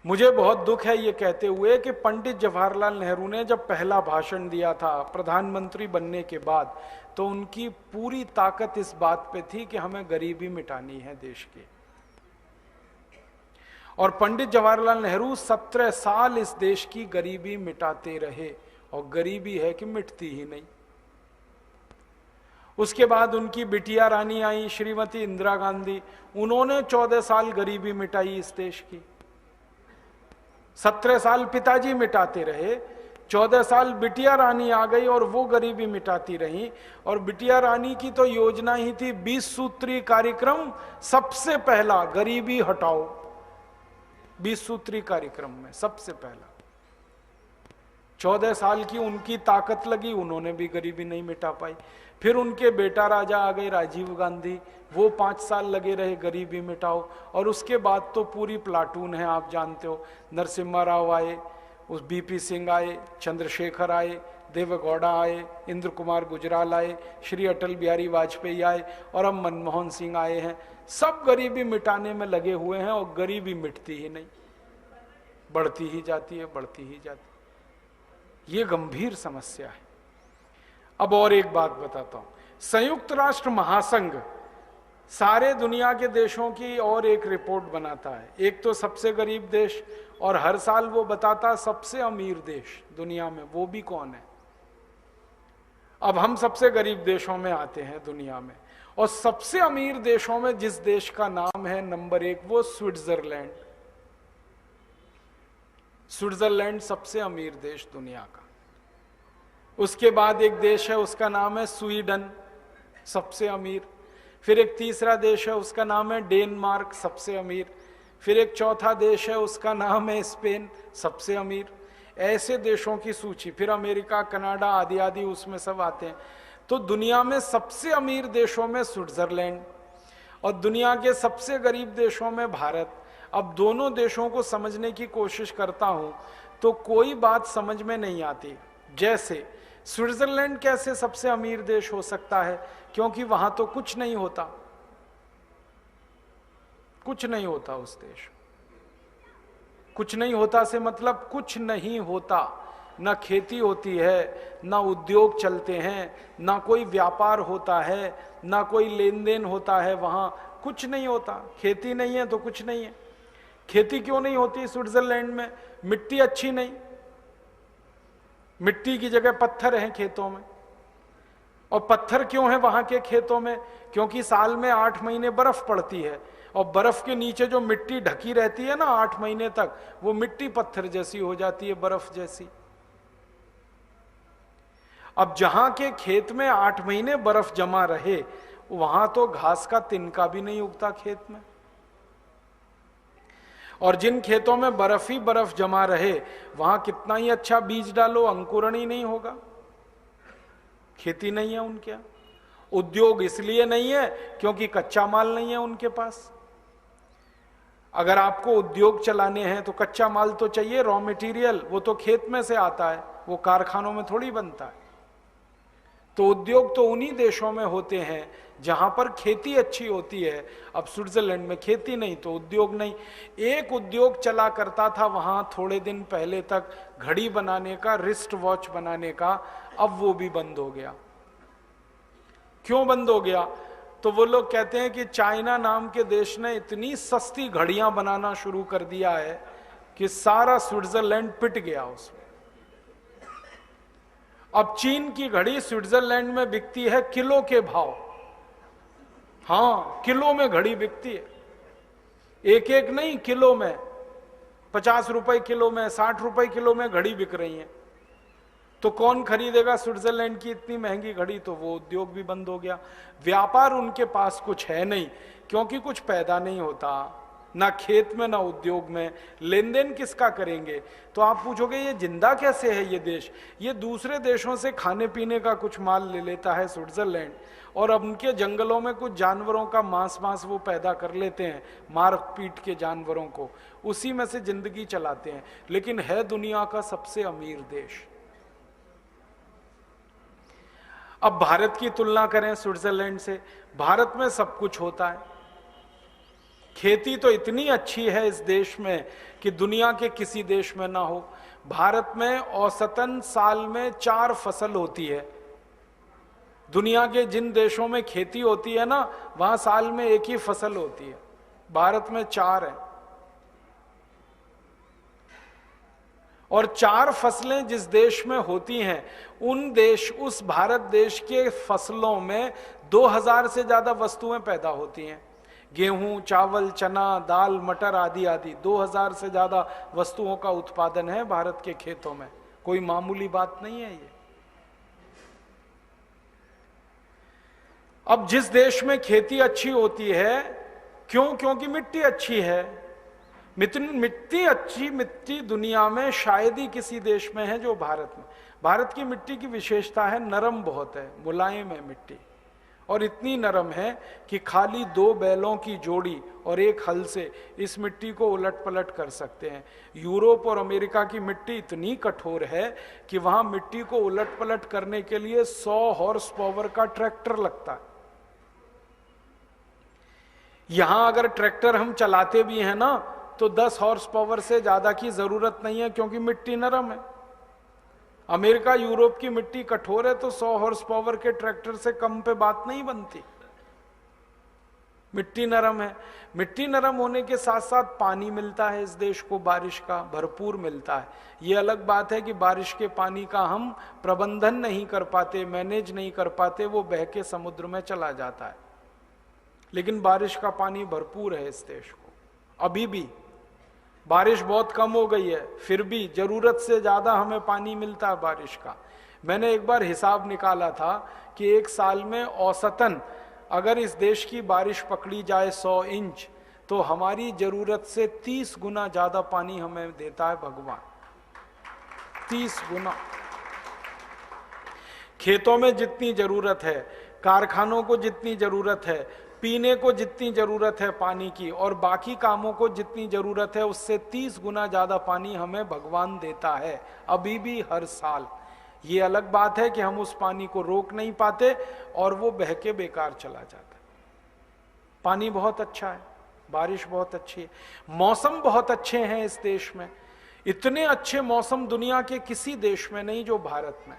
मुझे बहुत दुख है ये कहते हुए कि पंडित जवाहरलाल नेहरू ने जब पहला भाषण दिया था प्रधानमंत्री बनने के बाद, तो उनकी पूरी ताकत इस बात पे थी कि हमें गरीबी मिटानी है देश की। और पंडित जवाहरलाल नेहरू 17 साल इस देश की गरीबी मिटाते रहे, और गरीबी है कि मिटती ही नहीं। उसके बाद उनकी बिटिया रानी आई, श्रीमती इंदिरा गांधी, उन्होंने 14 साल गरीबी मिटाई इस देश की। 17 साल पिताजी मिटाते रहे, 14 साल बिटिया रानी आ गई और वो गरीबी मिटाती रही। और बिटिया रानी की तो योजना ही थी 20 सूत्री कार्यक्रम, सबसे पहला गरीबी हटाओ। 20 सूत्री कार्यक्रम में सबसे पहला 14 साल की उनकी ताकत लगी, उन्होंने भी गरीबी नहीं मिटा पाई। फिर उनके बेटा राजा आ गए राजीव गांधी, वो 5 साल लगे रहे गरीबी मिटाओ। और उसके बाद तो पूरी प्लाटून है, आप जानते हो, नरसिम्हा राव आए, उस बीपी सिंह आए, चंद्रशेखर आए, देवेगौड़ा आए, इंद्र कुमार गुजराल आए, श्री अटल बिहारी वाजपेयी आए, और अब मनमोहन सिंह आए हैं। सब गरीबी मिटाने में लगे हुए हैं, और गरीबी मिटती ही नहीं, बढ़ती ही जाती है, बढ़ती ही जाती है। ये गंभीर समस्या है। अब और एक बात बताता हूं, संयुक्त राष्ट्र महासंघ सारे दुनिया के देशों की और एक रिपोर्ट बनाता है, एक तो सबसे गरीब देश, और हर साल वो बताता सबसे अमीर देश दुनिया में, वो भी कौन है। अब हम सबसे गरीब देशों में आते हैं दुनिया में, और सबसे अमीर देशों में जिस देश का नाम है नंबर 1, वो स्विट्जरलैंड। स्विट्जरलैंड सबसे अमीर देश दुनिया का। उसके बाद एक देश है, उसका नाम है स्वीडन, सबसे अमीर। फिर एक तीसरा देश है, उसका नाम है डेनमार्क, सबसे अमीर। फिर एक चौथा देश है, उसका नाम है स्पेन, सबसे अमीर। ऐसे देशों की सूची, फिर अमेरिका, कनाडा आदि आदि उसमें सब आते हैं। तो दुनिया में सबसे अमीर देशों में स्विट्जरलैंड, और दुनिया के सबसे गरीब देशों में भारत। अब दोनों देशों को समझने की कोशिश करता हूं तो कोई बात समझ में नहीं आती। जैसे स्विट्जरलैंड कैसे सबसे अमीर देश हो सकता है, क्योंकि वहां तो कुछ नहीं होता, कुछ नहीं होता उस देश। कुछ नहीं होता से मतलब कुछ नहीं होता, ना खेती होती है, ना उद्योग चलते हैं, ना कोई व्यापार होता है, ना कोई लेन देन होता है, वहां कुछ नहीं होता। खेती नहीं है तो कुछ नहीं है। खेती क्यों नहीं होती स्विट्जरलैंड में? मिट्टी अच्छी नहीं, मिट्टी की जगह पत्थर हैं खेतों में। और पत्थर क्यों है वहां के खेतों में? क्योंकि साल में 8 महीने बर्फ पड़ती है, और बर्फ के नीचे जो मिट्टी ढकी रहती है ना 8 महीने तक, वो मिट्टी पत्थर जैसी हो जाती है, बर्फ जैसी। अब जहां के खेत में 8 महीने बर्फ जमा रहे, वहां तो घास का तिनका भी नहीं उगता खेत में। और जिन खेतों में बर्फ ही बर्फ जमा रहे, वहां कितना ही अच्छा बीज डालो, अंकुरण ही नहीं होगा। खेती नहीं है उनके यहाँ। उद्योग इसलिए नहीं है क्योंकि कच्चा माल नहीं है उनके पास। अगर आपको उद्योग चलाने हैं तो कच्चा माल तो चाहिए, रॉ मटेरियल, वो तो खेत में से आता है, वो कारखानों में थोड़ी बनता है। तो उद्योग तो उन्हीं देशों में होते हैं जहां पर खेती अच्छी होती है। अब स्विट्जरलैंड में खेती नहीं तो उद्योग नहीं। एक उद्योग चला करता था वहां थोड़े दिन पहले तक, घड़ी बनाने का, रिस्ट वॉच बनाने का, अब वो भी बंद हो गया। क्यों बंद हो गया? तो वो लोग कहते हैं कि चाइना नाम के देश ने इतनी सस्ती घड़ियां बनाना शुरू कर दिया है कि सारा स्विट्जरलैंड पिट गया उसमें। अब चीन की घड़ी स्विट्जरलैंड में बिकती है किलो के भाव। हाँ, किलो में घड़ी बिकती है, एक एक नहीं, किलो में। 50 रुपए किलो में, 60 रुपए किलो में घड़ी बिक रही है। तो कौन खरीदेगा स्विट्जरलैंड की इतनी महंगी घड़ी? तो वो उद्योग भी बंद हो गया। व्यापार उनके पास कुछ है नहीं, क्योंकि कुछ पैदा नहीं होता, ना खेत में ना उद्योग में। लेन देन किसका करेंगे? तो आप पूछोगे ये जिंदा कैसे है ये देश? ये दूसरे देशों से खाने पीने का कुछ माल ले लेता है स्विट्जरलैंड, और अब उनके जंगलों में कुछ जानवरों का मांस वो पैदा कर लेते हैं, मार पीट के जानवरों को, उसी में से जिंदगी चलाते हैं। लेकिन है दुनिया का सबसे अमीर देश। अब भारत की तुलना करें स्विट्जरलैंड से, भारत में सब कुछ होता है, खेती तो इतनी अच्छी है इस देश में कि दुनिया के किसी देश में ना हो। भारत में औसतन साल में 4 फसल होती है। दुनिया के जिन देशों में खेती होती है ना, वहां साल में 1 ही फसल होती है, भारत में 4 है। और 4 फसलें जिस देश में होती हैं, उस भारत देश के फसलों में 2000 से ज्यादा वस्तुएं पैदा होती हैं। गेहूं, चावल, चना, दाल, मटर आदि आदि 2000 से ज्यादा वस्तुओं का उत्पादन है भारत के खेतों में। कोई मामूली बात नहीं है ये। अब जिस देश में खेती अच्छी होती है, क्योंकि मिट्टी अच्छी है। मिट्टी दुनिया में शायद ही किसी देश में है जो भारत में। भारत की मिट्टी की विशेषता है, नरम बहुत है, मुलायम है मिट्टी, और इतनी नरम है कि खाली 2 बैलों की जोड़ी और 1 हल से इस मिट्टी को उलट पलट कर सकते हैं। यूरोप और अमेरिका की मिट्टी इतनी कठोर है कि वहां मिट्टी को उलट पलट करने के लिए 100 हॉर्स पावर का ट्रैक्टर लगता है। यहां अगर ट्रैक्टर हम चलाते भी हैं ना, तो 10 हॉर्स पावर से ज्यादा की जरूरत नहीं है, क्योंकि मिट्टी नरम है। अमेरिका, यूरोप की मिट्टी कठोर है, तो 100 हॉर्स पावर के ट्रैक्टर से कम पे बात नहीं बनती। मिट्टी नरम है। मिट्टी नरम होने के साथ साथ पानी मिलता है इस देश को, बारिश का भरपूर मिलता है। ये अलग बात है कि बारिश के पानी का हम प्रबंधन नहीं कर पाते, मैनेज नहीं कर पाते, वो बह के समुद्र में चला जाता है। लेकिन बारिश का पानी भरपूर है इस देश को। अभी भी बारिश बहुत कम हो गई है, फिर भी जरूरत से ज्यादा हमें पानी मिलता है बारिश का। मैंने एक बार हिसाब निकाला था कि 1 साल में औसतन अगर इस देश की बारिश पकड़ी जाए 100 इंच, तो हमारी जरूरत से 30 गुना ज्यादा पानी हमें देता है भगवान। 30 गुना। खेतों में जितनी जरूरत है, कारखानों को जितनी जरूरत है, पीने को जितनी जरूरत है पानी की, और बाकी कामों को जितनी जरूरत है, उससे 30 गुना ज्यादा पानी हमें भगवान देता है, अभी भी हर साल। ये अलग बात है कि हम उस पानी को रोक नहीं पाते और वो बह के बेकार चला जाता है। पानी बहुत अच्छा है, बारिश बहुत अच्छी है, मौसम बहुत अच्छे हैं इस देश में। इतने अच्छे मौसम दुनिया के किसी देश में नहीं जो भारत में।